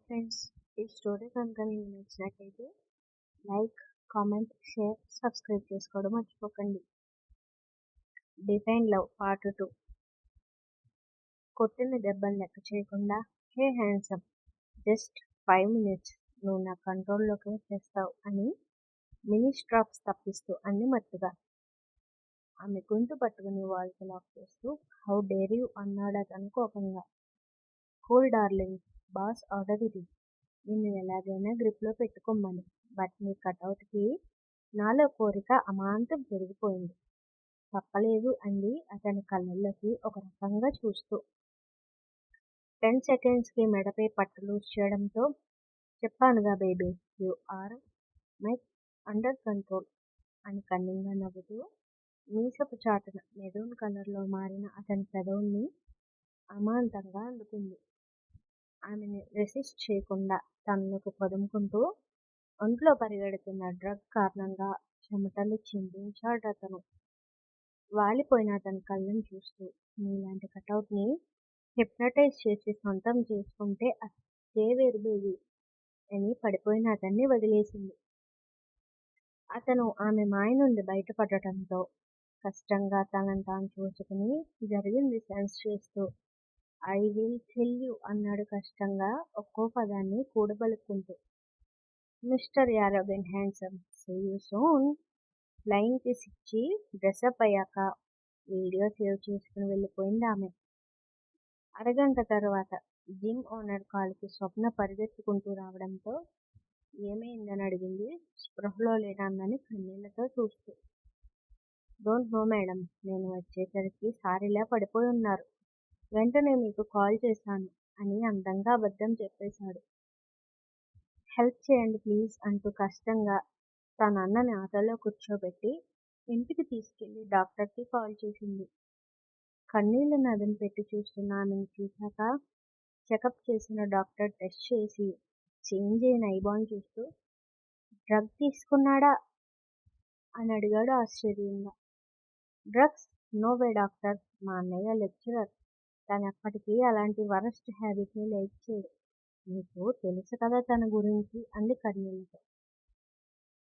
Friends, ఈ story కనుక మీకు నచ్చినట్లయితే లైక్, కామెంట్, షేర్, సబ్స్క్రైబ్ చేసుకోవడం మర్చిపోకండి. Define love part 2. కొట్టిన దెబ్బలు లెక్క చేయకుండా, హే హ్యాండ్సమ్, జస్ట్ 5 minutes నువ్వు నా కంట్రోల్లోకి వచ్చేస్తావు అని మినీ స్ట్రాప్స్ తప్పిస్తూ అంది మత్తుగా. ఆమె గొంతు పట్టుకుని వాల్కి లాక్ చేస్తూ హౌ డేర్ యూ అన్నాడు అతను కోపంగా. కూల్ డార్లింగ్, బాస్ ఆర్డర్ ఇది. నిన్ను ఎలాగైనా గ్రిప్లో పెట్టుకోమని. బట్ నీ కటౌట్కి నాలో కోరిక అమాంతం పెరిగిపోయింది. తప్పలేదు అంది అతని కళ్ళల్లోకి ఒక రకంగా చూస్తూ. 10 secondsకి మెడపై పట్టు లూజ్ చేయడంతో చెప్పానుగా baby, you are my under control అని కన్నింగా నవ్వుతూ మీసపు చాటున మెరూన్ కలర్లో మారిన అతని పెదవుల్ని అమాంతంగా అందుకుంది. ఆమెని రెసిస్ట్ చేయకుండా తనలోకి పొదుముకుంటూ ఒంట్లో పరిగెడుతున్న డ్రగ్ కారణంగా చెమటలు చిందించాడతను. వాలిపోయిన అతని కళ్ళని చూస్తూ నీలాంటి కటౌట్ని హిప్నటైజ్ చేసి సొంతం చేసుకుంటే అదే వేరు బేబీ అని పడిపోయిన అతన్ని వదిలేసింది. అతను ఆమె మాయ నుండి బయటపడటంతో కష్టంగా తనను తాను చూసుకుని జరిగింది సెన్స్ చేస్తూ ఐ విల్ టెల్ యూ అన్నాడు కష్టంగా ఒక్కో పదాన్ని కూడబలుక్కుంటూ. Mister arrogant handsome, see you soon. Flying kiss ఇచ్చి డ్రెస్అప్ అయ్యాక వీడియో సేవ్ చేసుకుని వెళ్ళిపోయింది ఆమె. అరగంట తర్వాత జిమ్ ఓనర్ కాలుకి స్వప్న పరిగెత్తుకుంటూ రావడంతో ఏమైందని అడిగింది స్పృహలో లేనన్నని కన్నీళ్లతో చూస్తూ. డోంట్ నో మేడం, నేను వచ్చేసరికి సారిలా పడిపోయి ఉన్నారు. వెంటనే మీకు కాల్ చేశాను అని అందంగా అబద్ధం చెప్పేశాడు. హెల్ప్ చేయండి ప్లీజ్ అంటూ కష్టంగా తన అన్నని ఆటోలో కూర్చోబెట్టి ఇంటికి తీసుకెళ్లి డాక్టర్కి కాల్ చేసింది. కన్నీళ్లను అదను పెట్టి చూస్తున్న ఆమెను చూశాక చెకప్ చేసిన డాక్టర్ టెస్ట్ చేసి చేంజ్ అయిన ఐబాన్ చూస్తూ డ్రగ్ తీసుకున్నాడా అని అడిగాడు ఆశ్చర్యంగా. డ్రగ్స్? నో వే డాక్టర్, మా అన్నయ్య లెక్చరర్. తను ఎప్పటికీ అలాంటి వరస్ట్ హ్యాబిట్ని లైక్ చేయడు. మీకు తెలుసు కదా తన గురించి అంది కన్నీళ్లతో.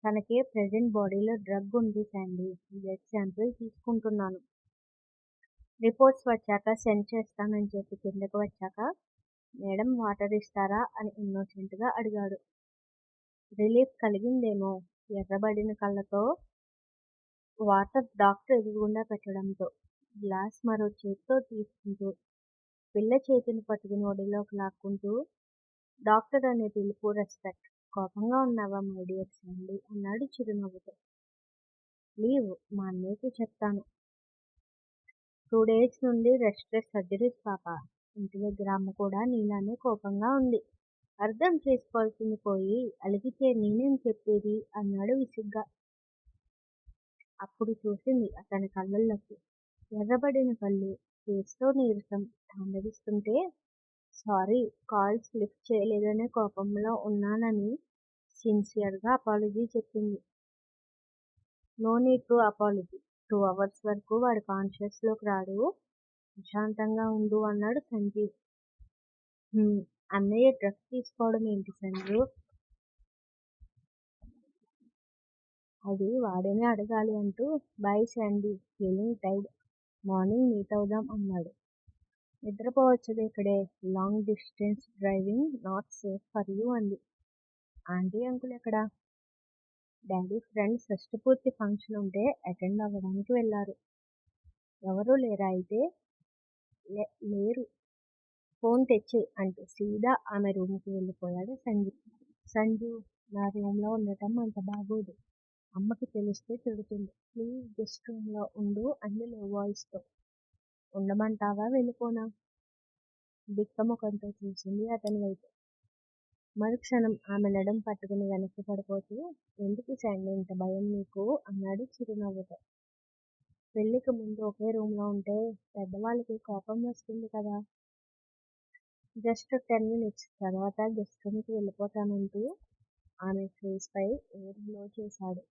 తనకే ప్రెజెంట్ బాడీలో డ్రగ్ ఉంది శాండీ. బ్లడ్ శాంపిల్ తీసుకుంటున్నాను. రిపోర్ట్స్ వచ్చాక సెండ్ చేస్తానని చెప్పి కిందకు వచ్చాక మేడం వాటర్ ఇస్తారా అని ఇన్నోసెంట్గా అడిగాడు. రిలీఫ్ కలిగిందేమో ఎర్రబడిన కళ్ళతో వాటర్ డాక్టర్ ఎదురుగుండా పెట్టడంతో గ్లాస్ మరో చేతితో తీసుకుంటూ పిల్ల చేతిని పట్టుకుని ఒడిలోకి లాక్కుంటూ డాక్టర్ అనే పిలుపు రెస్పెక్ట్. కోపంగా ఉన్నావా మై డియర్ శాండీ అన్నాడు చిరునవ్వుతో. లీవ్, మా అన్నయ్యకి చెప్తాను. 2 days నుండి రెస్ట్లెస్ సర్జరీస్ పాప. ఇంటి దగ్గర అమ్మ కూడా నీలానే కోపంగా ఉంది. అర్థం చేసుకోవాల్సింది పోయి అలిగితే నేనేం చెప్పేది అన్నాడు విసుగ్గా. అప్పుడు చూసింది అతని కళ్ళల్లోకి. ఎర్రబడిన కళ్ళు, ఫేస్లో నీరసం తాండవిస్తుంటే సారీ, కాల్స్ లిఫ్ట్ చేయలేదనే కోపంలో ఉన్నానని సిన్సియర్గా అపాలజీ చెప్పింది. No need to apology. 2 hours వరకు వాడు కాన్షియస్లోకి రాడు. ప్రశాంతంగా ఉండు అన్నాడు సంజీవ్. అన్నయ్య డ్రగ్స్ తీసుకోవడం ఏంటి సంజీవ్? అది వాడినే అడగాలి అంటూ bye Sandy, feeling tired, morning meet అవుదాం అన్నాడు. నిద్రపోవచ్చుగా ఇక్కడే. Long distance driving not safe for you అంది. ఆంటీ అంకుల్ ఎక్కడా? డాడీ ఫ్రెండ్ షష్ఠపూర్తి ఫంక్షన్ ఉంటే అటెండ్ అవ్వడానికి వెళ్ళారు. ఎవరూ లేరా అయితే? లేరు. ఫోన్ తెచ్చి అంటూ సీదా ఆమె రూమ్కి వెళ్ళిపోయాడు సంజీవ్. సంజు, నా రూమ్లో ఉండటం అంత బాగోదు. అమ్మకి తెలిస్తే తిడుతుంది. ప్లీజ్ గెస్ట్ రూమ్లో ఉండు అంది లో వాయిస్తో. ఉండమంటావా వెళ్ళిపోనా? బిక్కముఖంతో చూసింది అతని వైపు. మరుక్షణం ఆమె నడుం పట్టుకుని వెనక్కి పడిపోతూ ఎందుకు శాండీ ఇంత భయం నీకు అన్నాడు చిరునవ్వుతో. పెళ్లికి ముందు ఒకే రూమ్లో ఉంటే పెద్దవాళ్ళకి కోపం వస్తుంది కదా. జస్ట్ 10 minutes తర్వాత గెస్ట్ రూమ్కి వెళ్ళిపోతానంటూ ఆమె ఫేస్ పై ఎయిర్ బ్లో చేశాడు.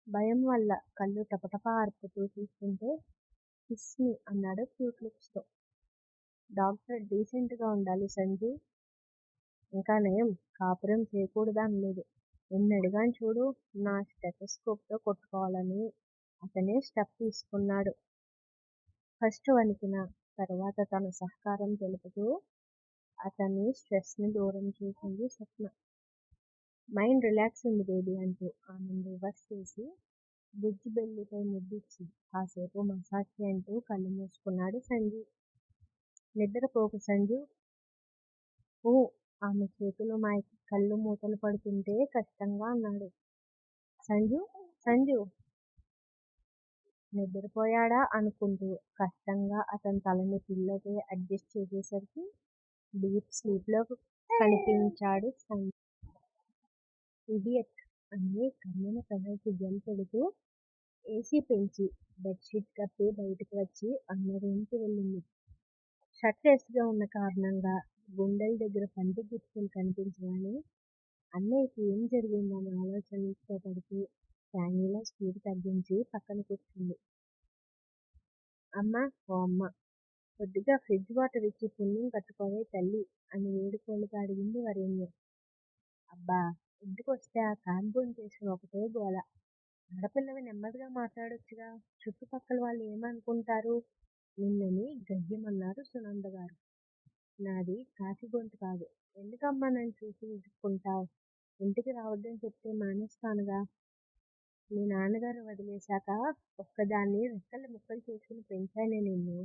భయం వల్ల కళ్ళు టపటపా ఆర్పుతూ చూస్తుంటే కిస్ మీ అన్నాడు క్యూట్ లిప్స్తో. డాక్టర్ డీసెంట్గా ఉండాలి సంజు. ఇంకా నయం కాపురం చేయకూడదా అనలేదు. నిన్నడిగాను చూడు నా స్టెథోస్కోప్తో కొట్టుకోవాలని. అతనే స్టెప్ తీసుకున్నాడు. ఫస్ట్ వణికిన తర్వాత తన సహకారం తెలుపుతూ అతని స్ట్రెస్ని దూరం చేసింది స్వప్న. మైండ్ రిలాక్స్ ఉంది బేబీ అంటూ ఆమెను రివర్స్ చేసి బుజ్జి బెల్లిపై ముద్దిచ్చి కాసేపు మసాజ్ అంటూ కళ్ళు మూసుకున్నాడు సంజీవ్. నిద్రపోకు సంజు. ఊ ఆమె చేతులు మాయకి కళ్ళు మూతలు పడుతుంటే కష్టంగా అన్నాడు. సంజు సంజు నిద్రపోయాడా అనుకుంటూ కష్టంగా అతని తలని పిల్లోకి అడ్జస్ట్ చేసేసరికి డీప్ స్లీప్లో కనిపించాడు సంజు. ఇడియట్ అని కమ్మిన పెదవికి జల్ పెడుతూ ఏసీ పెంచి బెడ్షీట్ కప్పి బయటకు వచ్చి అన్న రూమ్కి వెళ్ళింది. షర్ట్ వేసుగా ఉన్న కారణంగా గుండెల దగ్గర పంటి గుర్తులు కనిపించగానే అన్నయ్యకి ఏం జరిగిందన్న ఆలోచనతో పడుతూ ఫ్యానీలో స్పీడ్ తగ్గించి పక్కన కూర్చుంది. అమ్మ ఓ అమ్మ కొద్దిగా ఫ్రిడ్జ్ వాటర్ ఇచ్చి పుణ్యం కట్టుకోవే తల్లి అని వేడుకోలుగా అడిగింది వరేణ్య. అబ్బా ఇంటికి వస్తే ఆ కాంపౌండ్ చేసి ఒకటే గోల. ఆడపిల్లవి నెమ్మదిగా మాట్లాడొచ్చుగా, చుట్టుపక్కల వాళ్ళు ఏమనుకుంటారు నిన్నని గయ్యమన్నారు సునంద గారు. నాది కాకి గొంతు కాదు. ఎందుకమ్మా నన్ను చూసి విసుక్కుంటావు? ఇంటికి రావద్దని చెప్తే మానేస్తానుగా. మీ నాన్నగారు వదిలేశాక ఒక్కదాన్ని రెక్కలు ముక్కలు చేసుకుని పెంచానే నిన్ను.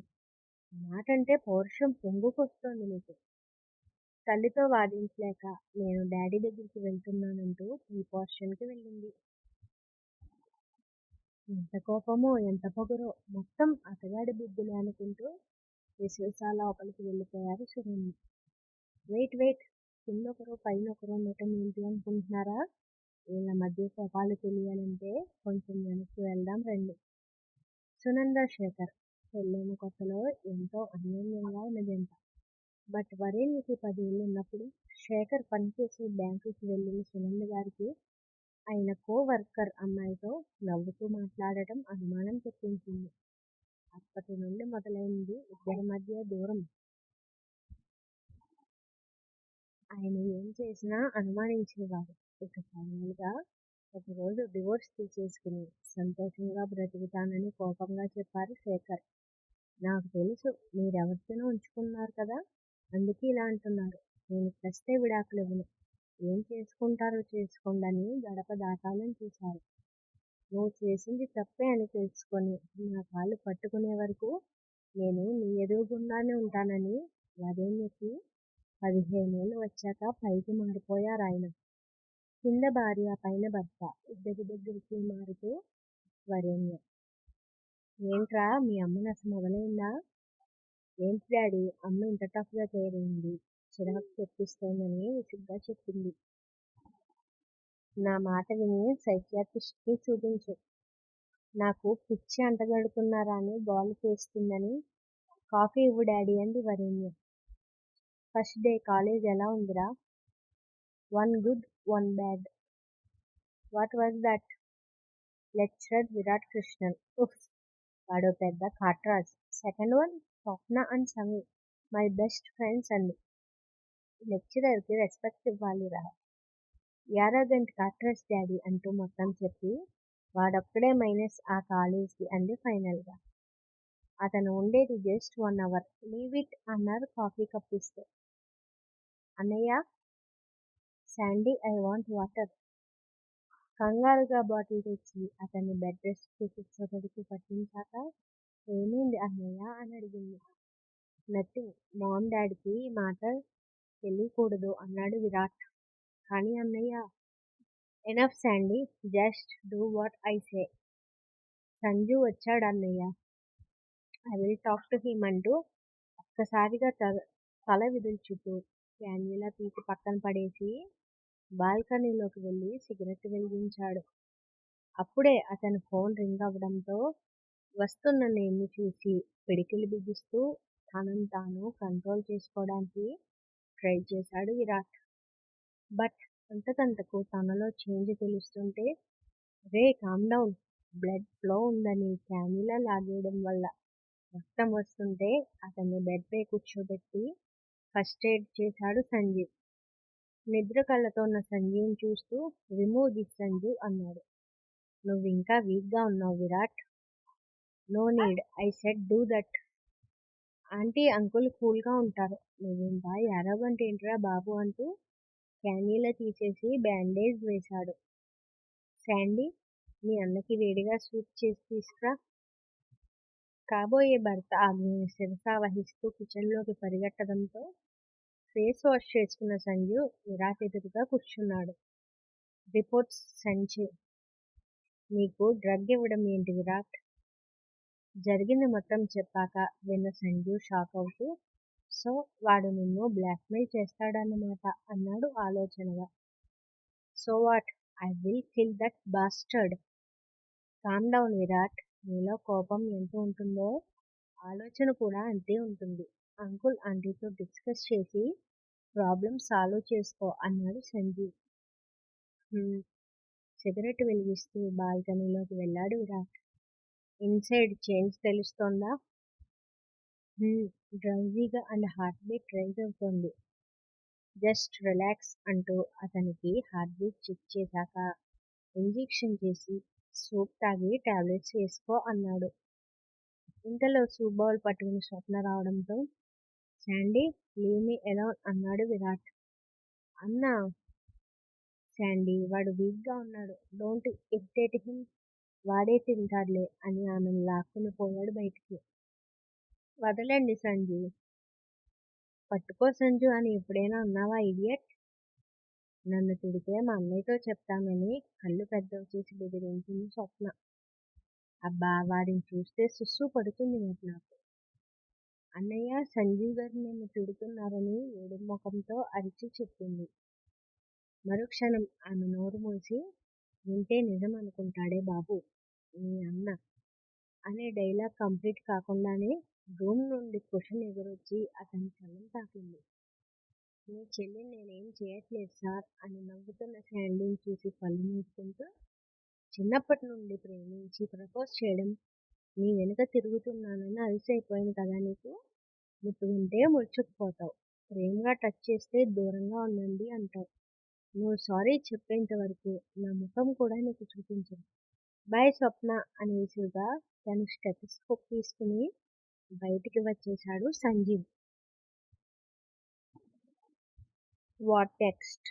మాట అంటే పౌరుషం పొంగుకొస్తోంది నీకు. తల్లితో వాదించలేక నేను డాడీ దగ్గరికి వెళ్తున్నానంటూ ఈ పోర్షన్కి వెళ్ళింది. ఎంత కోపమో ఎంత పొగరో మొత్తం అతగాడి బుద్ధులే అనుకుంటూ విశ్వేశ లోపలికి వెళ్ళిపోయారు సురేంద్ర. వెయిట్ వెయిట్ కిందొకరు పైనొకరు ఉండటం ఏంటి అనుకుంటున్నారా? వీళ్ళ మధ్య కోపాలు తెలియాలంటే కొంచెం వెనక్కి వెళ్దాం రండి. సునంద శేఖర్ పెళ్ళైన కొత్తలో ఎంతో అన్యోన్యంగా ఉన్న జంట. బట్ వరేణ్యకి 10 ఏళ్ళు ఉన్నప్పుడు శేఖర్ పనిచేసే బ్యాంకుకి వెళ్ళిన సునంద గారికి ఆయన కో వర్కర్ అమ్మాయితో నవ్వుతూ మాట్లాడటం అనుమానం తెప్పించింది. అప్పటి నుండి మొదలైంది ఇద్దరి మధ్య దూరం. ఆయన ఏం చేసినా అనుమానించేవారు. ఇక ఫైనల్గా ఒకరోజు డివోర్స్ తీసేసుకుని సంతోషంగా బ్రతుకుతానని కోపంగా చెప్పారు శేఖర్. నాకు తెలుసు మీరెవరితోనో ఉంచుకున్నారు కదా, అందుకే ఇలా అంటున్నారు. నేను ప్రస్తే విడాకులు ఇవ్వను. ఏం చేసుకుంటారో చేసుకోండి అని గడప దాటాలని చూశారు. నువ్వు చేసింది తప్పే అని తెలుసుకొని నా కాళ్ళు పట్టుకునే వరకు నేను నీ ఎదురుగుండానే ఉంటానని వరేణ్యకి 15 ఏళ్ళు వచ్చాక పైకి మారిపోయారు ఆయన. కింద భార్య పైన భర్త ఇద్దరి దగ్గరికి మారుతూ వరేణ్య. ఏంట్రా మీ అమ్మ నస మొదలైందా? ఏంటి డాడీ అమ్మ ఇంత టఫ్గా తయారైంది, చిరాకు తెప్పిస్తోందని విసుగ్గా చెప్పింది. నా మాట విని సైకియాట్రిస్ట్కి చూపించు. నాకు పిచ్చి అంటగడుతున్నారా అని గోల చేస్తుందని. కాఫీ ఇవ్వు డాడీ అంది వరేణ్య. ఫస్ట్ డే కాలేజ్ ఎలా ఉందిరా? One good one bad. What was that? Lecturer Virat Krishnan. ఉఫ్ వాడో పెద్ద కాట్రాజ్. Second one Swapna and Sameer my best friends అంది. లెక్చరర్కి రెస్పెక్ట్ ఇవ్వాలిరా. యారగంట్ కాట్రాజ్ డాడీ అంటూ మొత్తం చెప్పి వాడొక్కడే మైనస్ ఆ కాలేజ్కి అంది ఫైనల్గా. అతను ఉండేది జస్ట్ 1 అవర్. లీవ్ ఇట్ అన్నారు కాఫీ కప్ ఇస్తూ. అన్నయ్య శాండీ ఐ వాంట్ వాటర్. కంగారుగా బాటిల్ తెచ్చి అతన్ని బెడ్ రెస్ట్ చూపించబడికి పట్టించాక ఏమైంది అన్నయ్య అని అడిగింది. నథింగ్. మామ్ డాడీకి ఈ మాట తెలియకూడదు అన్నాడు విరాట్. కానీ అన్నయ్య. Enough Sandy, just do what I say. Sanju వచ్చాడు అన్నయ్య. I will talk to him అంటూ ఒక్కసారిగా తల విదిల్చుతూ క్యాన్యులా తీసి పక్కన పడేసి బాల్కనీలోకి వెళ్ళి సిగరెట్ వెలిగించాడు. అప్పుడే అతని ఫోన్ రింగ్ అవ్వడంతో వస్తున్న నేమ్ని చూసి పిడికిలి బిగిస్తూ తనను తాను కంట్రోల్ చేసుకోవడానికి ట్రై చేశాడు విరాట్. బట్ అంతకంతకు తనలో చేంజ్ తెలుస్తుంటే రే కామ్ డౌన్, బ్లడ్ ఫ్లో ఉందని క్యాన్యులా లాగేయడం వల్ల రక్తం వస్తుంటే అతన్ని బెడ్ పై కూర్చోబెట్టి ఫస్ట్ ఎయిడ్ చేశాడు సంజీవ్. నిద్ర కళ్ళతో ఉన్న సంజీని చూస్తూ రిమూవ్ దిస్ సంజు అన్నాడు. నువ్వింకా వీక్గా ఉన్నావు Virat. No need, I said do that. Aunty uncle కూల్గా ఉంటారు. నువ్వింత ఏడవగంటేంట్రా బాబు అంటూ క్యాన్యులా తీసేసి బ్యాండేజ్ వేశాడు. శాండీ, మీ అన్నకి వేడిగా సూప్ చేసి తీసుకురా. కాబోయే భర్త ఆజ్ఞని శిరసావహిస్తూ కిచెన్లోకి పరిగెట్టడంతో ఫేస్ వాష్ చేసుకున్న సంజు విరాట్ ఎదురుగా కూర్చున్నాడు. రిపోర్ట్స్ సెండ్ చెయ్. నీకు డ్రగ్ ఇవ్వడం ఏంటి విరాట్? జరిగింది మొత్తం చెప్పాక విన్న సంజు షాక్ అవుతూ, సో వాడు నిన్ను బ్లాక్మెయిల్ చేస్తాడన్నమాట అన్నాడు ఆలోచనగా. So what, I will kill that bastard. Calm down Virat. నీలో కోపం ఎంత ఉంటుందో ఆలోచన కూడా అంతే ఉంటుంది. అంకుల్ ఆంటీతో డిస్కస్ చేసి ప్రాబ్లం సాల్వ్ చేసుకో అన్నాడు సంజీవ్. సిగరెట్ వెలిగిస్తూ బాల్కనీలోకి వెళ్ళాడు విరాట్. ఇన్సైడ్ చేంజ్ తెలుస్తోందా? డ్రౌజీగా అండ్ హార్ట్ బీట్ రైజ్ అవుతోంది. జస్ట్ రిలాక్స్ అంటూ అతనికి హార్ట్ బీట్ చెక్ చేశాక ఇంజెక్షన్ చేసి సూప్ తాగి టాబ్లెట్స్ వేసుకో అన్నాడు. ఇంతలో సూప్ బౌల్ పట్టుకుని స్వప్న రావడంతో శాండీ, లీవ్ మీ అలోన్ అన్నాడు విరాట్. అన్నా, శాండీ, వాడు వీక్గా ఉన్నాడు. Don't irritate him. వాడే తింటాడులే అని ఆమెను లాక్కుని పోయాడు బయటికి. వదలండి సంజు. పట్టుకో సంజు అని ఎప్పుడైనా అన్నావా ఇడియట్? నన్ను తిడితే మా అన్నయ్యతో చెప్తానని కళ్ళు పెద్దవి చేసి బెదిరించింది స్వప్న. అబ్బా, వాడిని చూస్తే సుస్సు పడుతుంది మరి నాకు. అన్నయ్య, సంజీవ్ గారు నిన్ను తిడుతున్నారని ఏడు ముఖంతో అరిచి చెప్పింది. మరుక్షణం ఆమె నోరు మూసి, వింటే నిజం అనుకుంటాడే బాబు మీ అన్న అనే డైలాగ్ కంప్లీట్ కాకుండానే రూమ్ నుండి కుషన్ ఎగురొచ్చి అతని కళ్ళం తాకింది. మీ చెల్లిని నేనేం చేయట్లేదు సార్ అని నవ్వుతున్న శాండీని చూసి కళ్ళు మూసుకుంటూ, చిన్నప్పటి నుండి ప్రేమించి ప్రపోజ్ చేయడం, నీ వెనుక తిరుగుతున్నానని అలసైపోయాను కదా నీకు. ముట్టుకుంటే ముడుచుకుపోతావు, ప్రేమగా టచ్ చేస్తే దూరంగా ఉండండి అంటావు. నువ్వు సారీ చెప్పేంత వరకు నా ముఖం కూడా నీకు చూపించను. బాయ్ స్వప్న అని విసురుగా తను స్టెథోస్కోప్ తీసుకుని బయటికి వచ్చేశాడు సంజీవ్. What text?